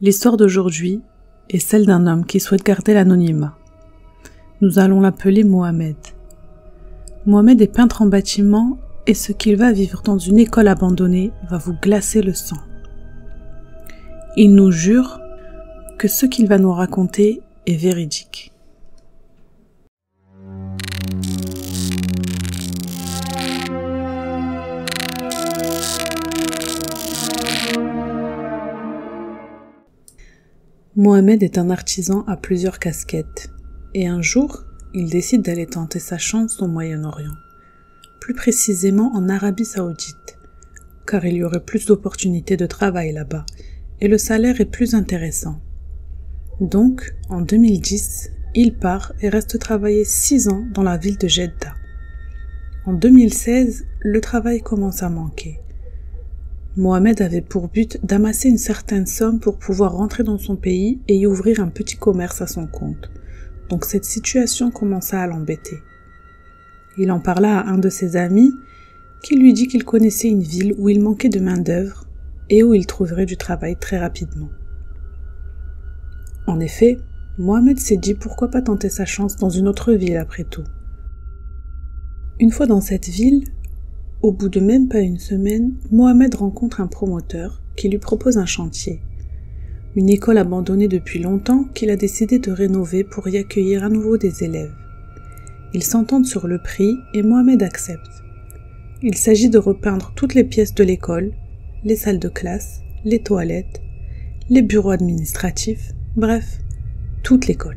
L'histoire d'aujourd'hui est celle d'un homme qui souhaite garder l'anonymat. Nous allons l'appeler Mohamed. Mohamed est peintre en bâtiment et ce qu'il va vivre dans une école abandonnée va vous glacer le sang. Il nous jure que ce qu'il va nous raconter est véridique. Mohamed est un artisan à plusieurs casquettes, et un jour, il décide d'aller tenter sa chance au Moyen-Orient, plus précisément en Arabie Saoudite, car il y aurait plus d'opportunités de travail là-bas, et le salaire est plus intéressant. Donc, en 2010, il part et reste travailler 6 ans dans la ville de Jeddah. En 2016, le travail commence à manquer. Mohamed avait pour but d'amasser une certaine somme pour pouvoir rentrer dans son pays et y ouvrir un petit commerce à son compte. Donc cette situation commença à l'embêter. Il en parla à un de ses amis qui lui dit qu'il connaissait une ville où il manquait de main-d'œuvre et où il trouverait du travail très rapidement. En effet, Mohamed s'est dit pourquoi pas tenter sa chance dans une autre ville après tout. Une fois dans cette ville, au bout de même pas une semaine, Mohamed rencontre un promoteur qui lui propose un chantier. Une école abandonnée depuis longtemps qu'il a décidé de rénover pour y accueillir à nouveau des élèves. Ils s'entendent sur le prix et Mohamed accepte. Il s'agit de repeindre toutes les pièces de l'école, les salles de classe, les toilettes, les bureaux administratifs, bref, toute l'école.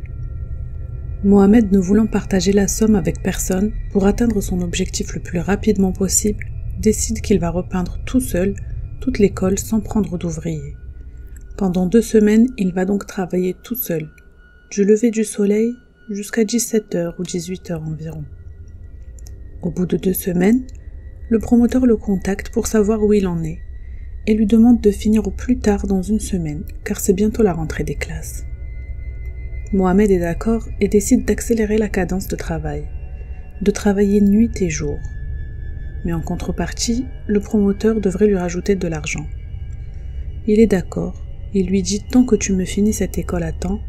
Mohamed, ne voulant partager la somme avec personne pour atteindre son objectif le plus rapidement possible, décide qu'il va repeindre tout seul toute l'école sans prendre d'ouvriers. Pendant 2 semaines, il va donc travailler tout seul, du lever du soleil jusqu'à 17h ou 18h environ. Au bout de 2 semaines, le promoteur le contacte pour savoir où il en est et lui demande de finir au plus tard dans 1 semaine, car c'est bientôt la rentrée des classes. Mohamed est d'accord et décide d'accélérer la cadence de travail, de travailler nuit et jour. Mais en contrepartie, le promoteur devrait lui rajouter de l'argent. Il est d'accord, il lui dit « Tant que tu me finis cette école à temps,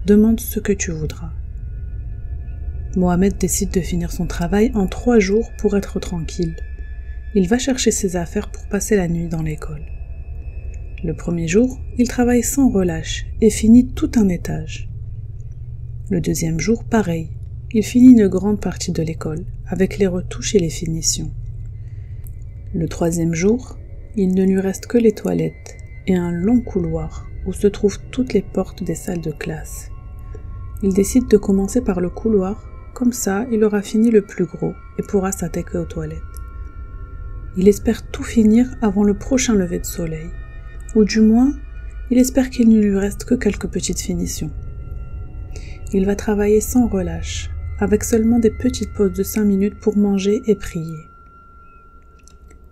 demande ce que tu voudras ». Mohamed décide de finir son travail en 3 jours pour être tranquille. Il va chercher ses affaires pour passer la nuit dans l'école. Le premier jour, il travaille sans relâche et finit tout un étage. Le deuxième jour, pareil, il finit une grande partie de l'école, avec les retouches et les finitions. Le troisième jour, il ne lui reste que les toilettes et un long couloir où se trouvent toutes les portes des salles de classe. Il décide de commencer par le couloir, comme ça il aura fini le plus gros et pourra s'attaquer aux toilettes. Il espère tout finir avant le prochain lever de soleil, ou du moins, il espère qu'il ne lui reste que quelques petites finitions. Il va travailler sans relâche, avec seulement des petites pauses de 5 minutes pour manger et prier.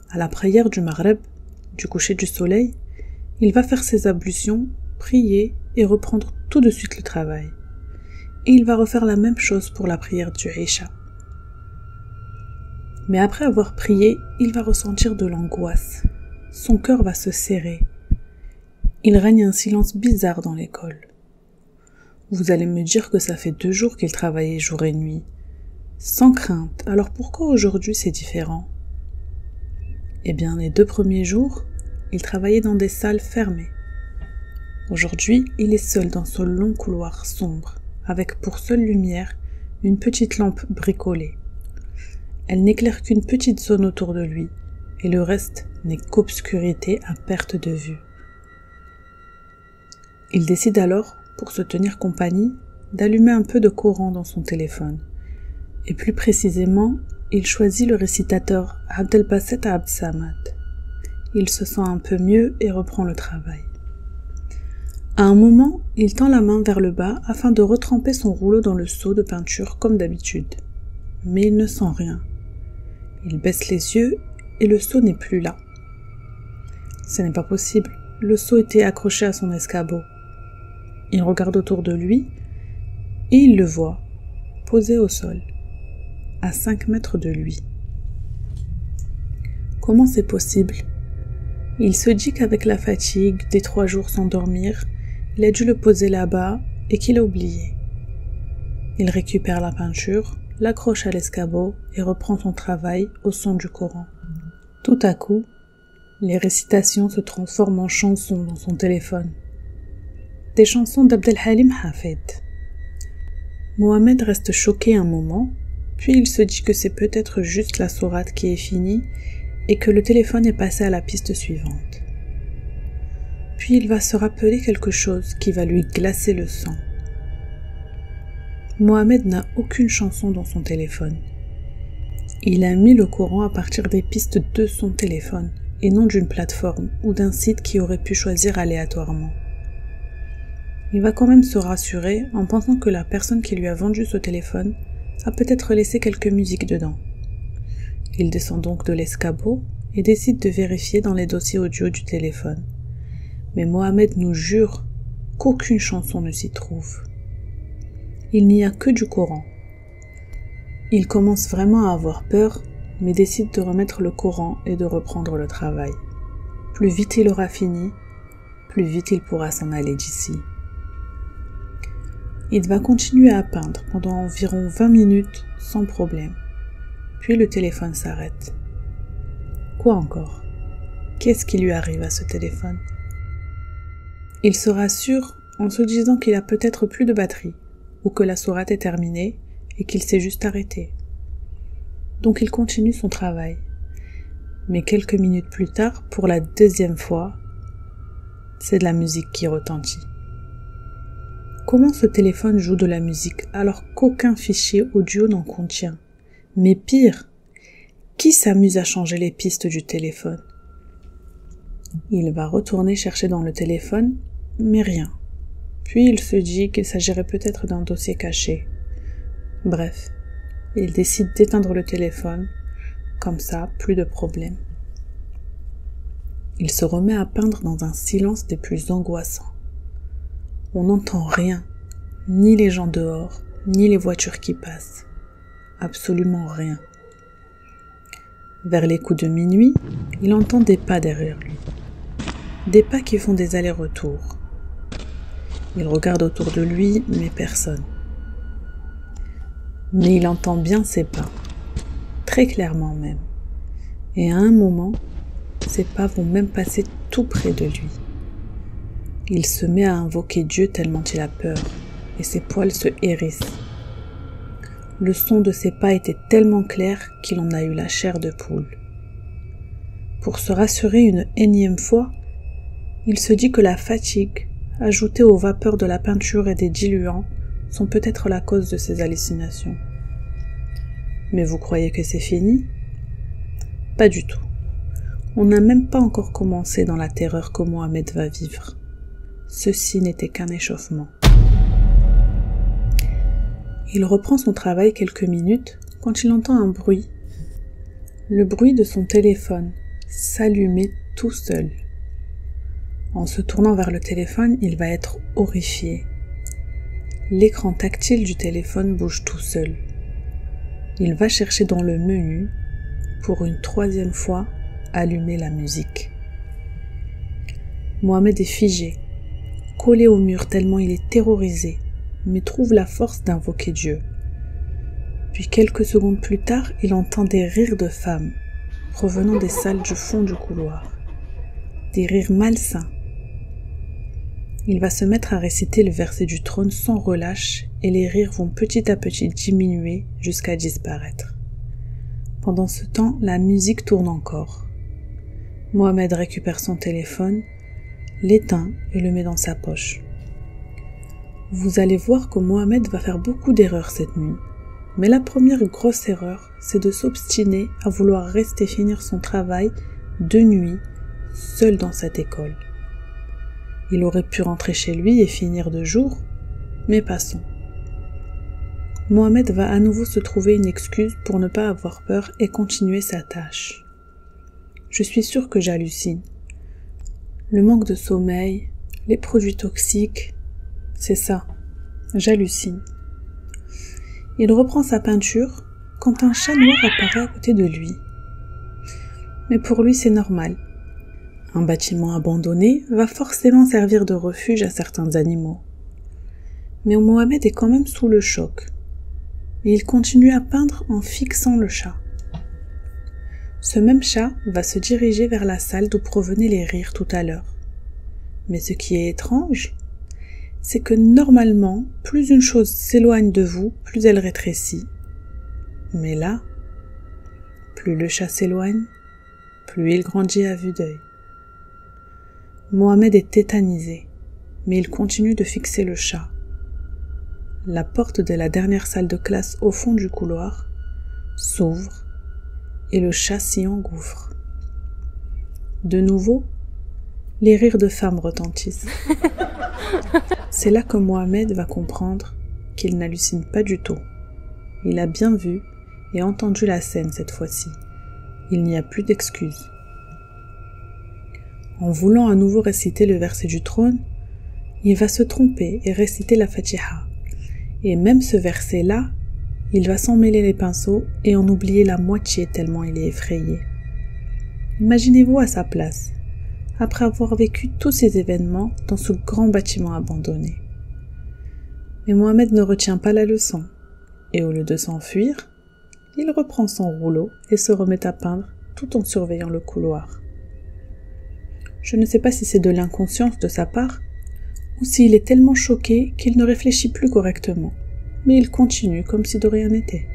À la prière du Maghreb, du coucher du soleil, il va faire ses ablutions, prier et reprendre tout de suite le travail. Et il va refaire la même chose pour la prière du Isha. Mais après avoir prié, il va ressentir de l'angoisse. Son cœur va se serrer. Il règne un silence bizarre dans l'école. Vous allez me dire que ça fait 2 jours qu'il travaillait jour et nuit. Sans crainte, alors pourquoi aujourd'hui c'est différent? Eh bien, les 2 premiers jours, il travaillait dans des salles fermées. Aujourd'hui, il est seul dans ce long couloir sombre, avec pour seule lumière une petite lampe bricolée. Elle n'éclaire qu'une petite zone autour de lui, et le reste n'est qu'obscurité à perte de vue. Il décide alors, pour se tenir compagnie, d'allumer un peu de Coran dans son téléphone. Et plus précisément, il choisit le récitateur Abdelbasset Abdsamad. Il se sent un peu mieux et reprend le travail. À un moment, il tend la main vers le bas afin de retremper son rouleau dans le seau de peinture comme d'habitude. Mais il ne sent rien. Il baisse les yeux et le seau n'est plus là. Ce n'est pas possible, le seau était accroché à son escabeau. Il regarde autour de lui et il le voit, posé au sol, à 5 mètres de lui. Comment c'est possible? Il se dit qu'avec la fatigue des 3 jours sans dormir, il a dû le poser là-bas et qu'il a oublié. Il récupère la peinture, l'accroche à l'escabeau et reprend son travail au son du Coran. Tout à coup, les récitations se transforment en chansons dans son téléphone. Des chansons d'Abdelhalim Hafid. Mohamed reste choqué un moment, puis il se dit que c'est peut-être juste la sourate qui est finie et que le téléphone est passé à la piste suivante. Puis il va se rappeler quelque chose qui va lui glacer le sang. Mohamed n'a aucune chanson dans son téléphone. Il a mis le Coran à partir des pistes de son téléphone et non d'une plateforme ou d'un site qui aurait pu choisir aléatoirement. Il va quand même se rassurer en pensant que la personne qui lui a vendu ce téléphone a peut-être laissé quelques musiques dedans. Il descend donc de l'escabeau et décide de vérifier dans les dossiers audio du téléphone. Mais Mohamed nous jure qu'aucune chanson ne s'y trouve. Il n'y a que du Coran. Il commence vraiment à avoir peur, mais décide de remettre le Coran et de reprendre le travail. Plus vite il aura fini, plus vite il pourra s'en aller d'ici. Il va continuer à peindre pendant environ 20 minutes sans problème. Puis le téléphone s'arrête. Quoi encore? Qu'est-ce qui lui arrive à ce téléphone? Il se rassure en se disant qu'il a peut-être plus de batterie, ou que la sourate est terminée et qu'il s'est juste arrêté. Donc il continue son travail. Mais quelques minutes plus tard, pour la deuxième fois, c'est de la musique qui retentit. Comment ce téléphone joue de la musique alors qu'aucun fichier audio n'en contient? Mais pire, qui s'amuse à changer les pistes du téléphone? Il va retourner chercher dans le téléphone, mais rien. Puis il se dit qu'il s'agirait peut-être d'un dossier caché. Bref, il décide d'éteindre le téléphone, comme ça, plus de problème. Il se remet à peindre dans un silence des plus angoissants. On n'entend rien, ni les gens dehors, ni les voitures qui passent. Absolument rien. Vers les coups de minuit, il entend des pas derrière lui. Des pas qui font des allers-retours. Il regarde autour de lui, mais personne. Mais il entend bien ces pas, très clairement même. Et à un moment, ces pas vont même passer tout près de lui. Il se met à invoquer Dieu tellement il a peur, et ses poils se hérissent. Le son de ses pas était tellement clair qu'il en a eu la chair de poule. Pour se rassurer une énième fois, il se dit que la fatigue, ajoutée aux vapeurs de la peinture et des diluants, sont peut-être la cause de ses hallucinations. Mais vous croyez que c'est fini? Pas du tout. On n'a même pas encore commencé dans la terreur que Mohamed va vivre. Ceci n'était qu'un échauffement. Il reprend son travail quelques minutes quand il entend un bruit. Le bruit de son téléphone s'allumer tout seul. En se tournant vers le téléphone, il va être horrifié. L'écran tactile du téléphone bouge tout seul. Il va chercher dans le menu, pour une troisième fois, allumer la musique. Mohamed est figé, collé au mur tellement il est terrorisé, mais trouve la force d'invoquer Dieu. Puis quelques secondes plus tard, il entend des rires de femmes, provenant des salles du fond du couloir. Des rires malsains. Il va se mettre à réciter le verset du trône sans relâche et les rires vont petit à petit diminuer jusqu'à disparaître. Pendant ce temps, la musique tourne encore. Mohamed récupère son téléphone, l'éteint et le met dans sa poche. Vous allez voir que Mohamed va faire beaucoup d'erreurs cette nuit. Mais la première grosse erreur, c'est de s'obstiner à vouloir rester finir son travail de nuit, seul dans cette école. Il aurait pu rentrer chez lui et finir de jour, mais passons. Mohamed va à nouveau se trouver une excuse pour ne pas avoir peur et continuer sa tâche. Je suis sûre que j'hallucine. Le manque de sommeil, les produits toxiques, c'est ça, j'hallucine. Il reprend sa peinture quand un chat noir apparaît à côté de lui. Mais pour lui, c'est normal. Un bâtiment abandonné va forcément servir de refuge à certains animaux. Mais Mohamed est quand même sous le choc. Et il continue à peindre en fixant le chat. Ce même chat va se diriger vers la salle d'où provenaient les rires tout à l'heure. Mais ce qui est étrange, c'est que normalement, plus une chose s'éloigne de vous, plus elle rétrécit. Mais là, plus le chat s'éloigne, plus il grandit à vue d'œil. Mohamed est tétanisé, mais il continue de fixer le chat. La porte de la dernière salle de classe au fond du couloir s'ouvre et le chat s'y engouffre. De nouveau, les rires de femmes retentissent. C'est là que Mohamed va comprendre qu'il n'hallucine pas du tout. Il a bien vu et entendu la scène cette fois-ci. Il n'y a plus d'excuses. En voulant à nouveau réciter le verset du trône, il va se tromper et réciter la Fatiha. Et même ce verset-là, il va s'en mêler les pinceaux et en oublier la moitié tellement il est effrayé. Imaginez-vous à sa place, après avoir vécu tous ces événements dans ce grand bâtiment abandonné. Mais Mohamed ne retient pas la leçon, et au lieu de s'enfuir, il reprend son rouleau et se remet à peindre tout en surveillant le couloir. Je ne sais pas si c'est de l'inconscience de sa part, ou s'il est tellement choqué qu'il ne réfléchit plus correctement, mais il continue comme si de rien n'était.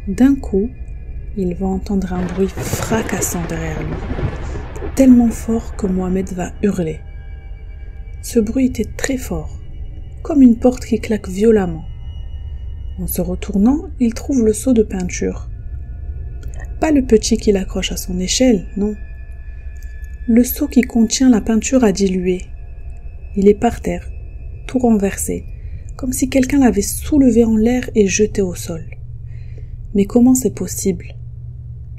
D'un coup, il va entendre un bruit fracassant derrière lui, tellement fort que Mohamed va hurler. Ce bruit était très fort, comme une porte qui claque violemment. En se retournant, il trouve le seau de peinture. Pas le petit qu'il accroche à son échelle, non. Le seau qui contient la peinture à diluer. Il est par terre, tout renversé, comme si quelqu'un l'avait soulevé en l'air et jeté au sol. Mais comment c'est possible?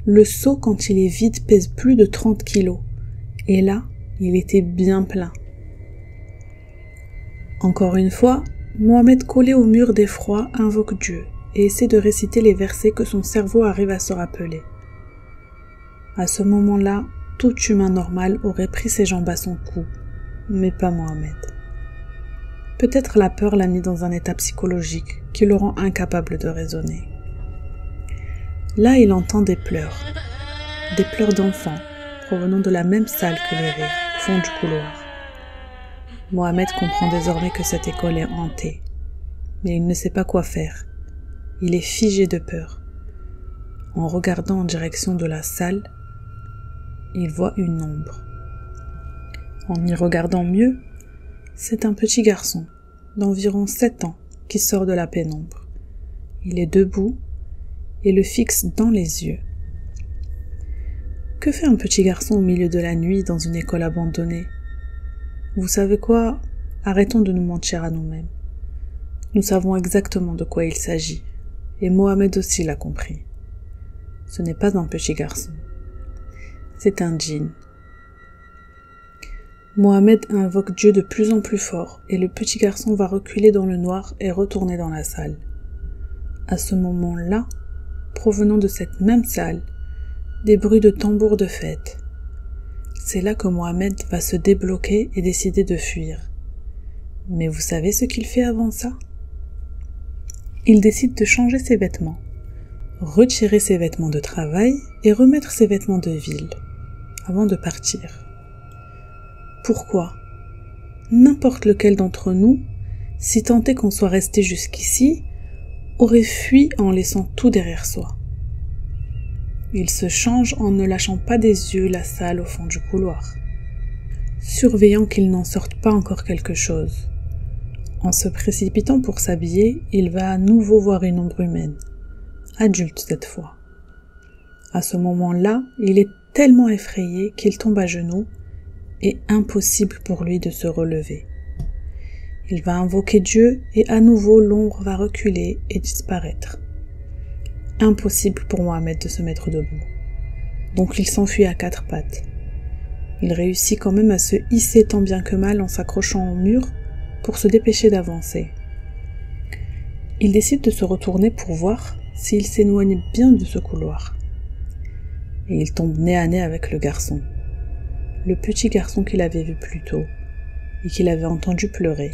Le seau, quand il est vide, pèse plus de 30 kilos. Et là, il était bien plein. Encore une fois, Mohamed, collé au mur d'effroi, invoque Dieu et essaie de réciter les versets que son cerveau arrive à se rappeler. À ce moment-là, tout humain normal aurait pris ses jambes à son cou, mais pas Mohamed. Peut-être la peur l'a mis dans un état psychologique qui le rend incapable de raisonner. Là, il entend des pleurs d'enfants provenant de la même salle que les rires, au fond du couloir. Mohamed comprend désormais que cette école est hantée, mais il ne sait pas quoi faire. Il est figé de peur. En regardant en direction de la salle, il voit une ombre. En y regardant mieux, c'est un petit garçon d'environ 7 ans qui sort de la pénombre. Il est debout et le fixe dans les yeux. Que fait un petit garçon au milieu de la nuit dans une école abandonnée? Vous savez quoi? Arrêtons de nous mentir à nous-mêmes. Nous savons exactement de quoi il s'agit, et Mohamed aussi l'a compris. Ce n'est pas un petit garçon. C'est un djinn. Mohamed invoque Dieu de plus en plus fort, et le petit garçon va reculer dans le noir et retourner dans la salle. À ce moment-là, provenant de cette même salle, des bruits de tambours de fête. C'est là que Mohamed va se débloquer et décider de fuir. Mais vous savez ce qu'il fait avant ça? Il décide de changer ses vêtements, retirer ses vêtements de travail et remettre ses vêtements de ville, avant de partir. Pourquoi? N'importe lequel d'entre nous, si tant est qu'on soit resté jusqu'ici, aurait fui en laissant tout derrière soi. Il se change en ne lâchant pas des yeux la salle au fond du couloir, surveillant qu'il n'en sorte pas encore quelque chose. En se précipitant pour s'habiller, il va à nouveau voir une ombre humaine, adulte cette fois. À ce moment-là, il est tellement effrayé qu'il tombe à genoux et impossible pour lui de se relever. Il va invoquer Dieu et à nouveau l'ombre va reculer et disparaître. Impossible pour Mohamed de se mettre debout. Donc il s'enfuit à 4 pattes. Il réussit quand même à se hisser tant bien que mal en s'accrochant au mur pour se dépêcher d'avancer. Il décide de se retourner pour voir s'il s'éloigne bien de ce couloir. Et il tombe nez à nez avec le garçon. le petit garçon qu'il avait vu plus tôt et qu'il avait entendu pleurer.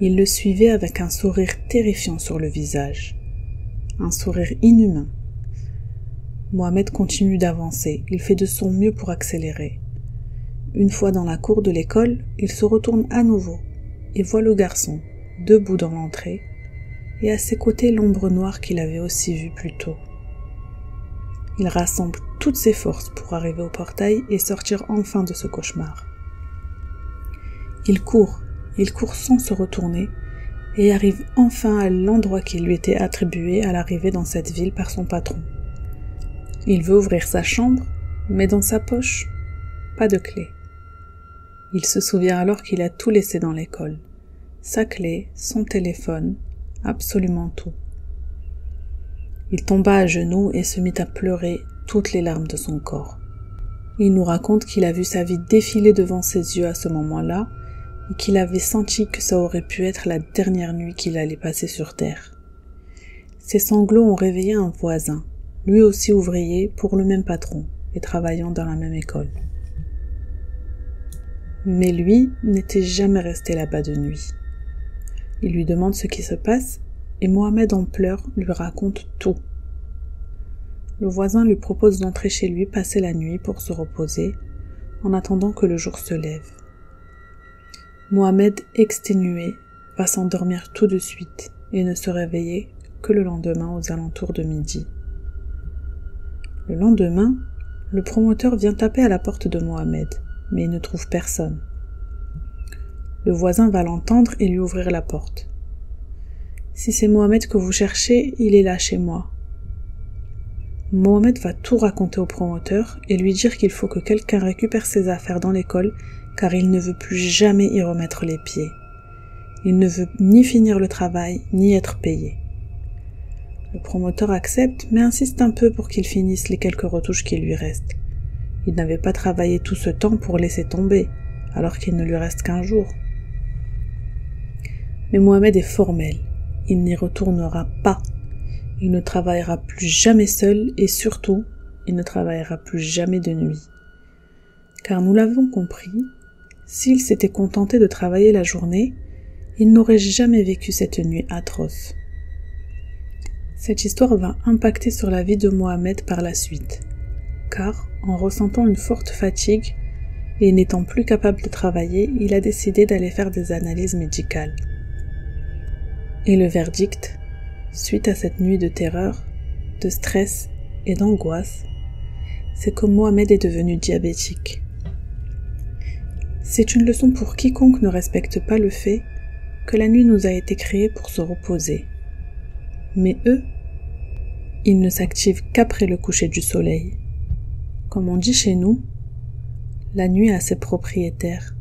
Il le suivait avec un sourire terrifiant sur le visage, un sourire inhumain. Mohamed continue d'avancer, il fait de son mieux pour accélérer. Une fois dans la cour de l'école, il se retourne à nouveau et voit le garçon, debout dans l'entrée, et à ses côtés l'ombre noire qu'il avait aussi vue plus tôt. Il rassemble toutes ses forces pour arriver au portail et sortir enfin de ce cauchemar. Il court sans se retourner et arrive enfin à l'endroit qui lui était attribué à l'arrivée dans cette ville par son patron. Il veut ouvrir sa chambre, mais dans sa poche, pas de clé. Il se souvient alors qu'il a tout laissé dans l'école. Sa clé, son téléphone, absolument tout. Il tomba à genoux et se mit à pleurer toutes les larmes de son corps. Il nous raconte qu'il a vu sa vie défiler devant ses yeux à ce moment-là et qu'il avait senti que ça aurait pu être la dernière nuit qu'il allait passer sur Terre. Ses sanglots ont réveillé un voisin, lui aussi ouvrier pour le même patron et travaillant dans la même école. Mais lui n'était jamais resté là-bas de nuit. Il lui demande ce qui se passe et Mohamed en pleurs lui raconte tout. Le voisin lui propose d'entrer chez lui passer la nuit pour se reposer en attendant que le jour se lève. Mohamed, exténué, va s'endormir tout de suite et ne se réveiller que le lendemain aux alentours de midi. Le lendemain, le promoteur vient taper à la porte de Mohamed, mais il ne trouve personne. Le voisin va l'entendre et lui ouvrir la porte. « Si c'est Mohamed que vous cherchez, il est là chez moi. » Mohamed va tout raconter au promoteur et lui dire qu'il faut que quelqu'un récupère ses affaires dans l'école car il ne veut plus jamais y remettre les pieds. Il ne veut ni finir le travail, ni être payé. Le promoteur accepte, mais insiste un peu pour qu'il finisse les quelques retouches qui lui restent. Il n'avait pas travaillé tout ce temps pour laisser tomber, alors qu'il ne lui reste qu'un jour. Mais Mohamed est formel. Il n'y retournera pas. Il ne travaillera plus jamais seul et surtout, il ne travaillera plus jamais de nuit. Car nous l'avons compris, s'il s'était contenté de travailler la journée, il n'aurait jamais vécu cette nuit atroce. Cette histoire va impacter sur la vie de Mohamed par la suite, car en ressentant une forte fatigue et n'étant plus capable de travailler, il a décidé d'aller faire des analyses médicales. Et le verdict, suite à cette nuit de terreur, de stress et d'angoisse, c'est que Mohamed est devenu diabétique. C'est une leçon pour quiconque ne respecte pas le fait que la nuit nous a été créée pour se reposer. Mais eux, ils ne s'activent qu'après le coucher du soleil. Comme on dit chez nous, la nuit a ses propriétaires.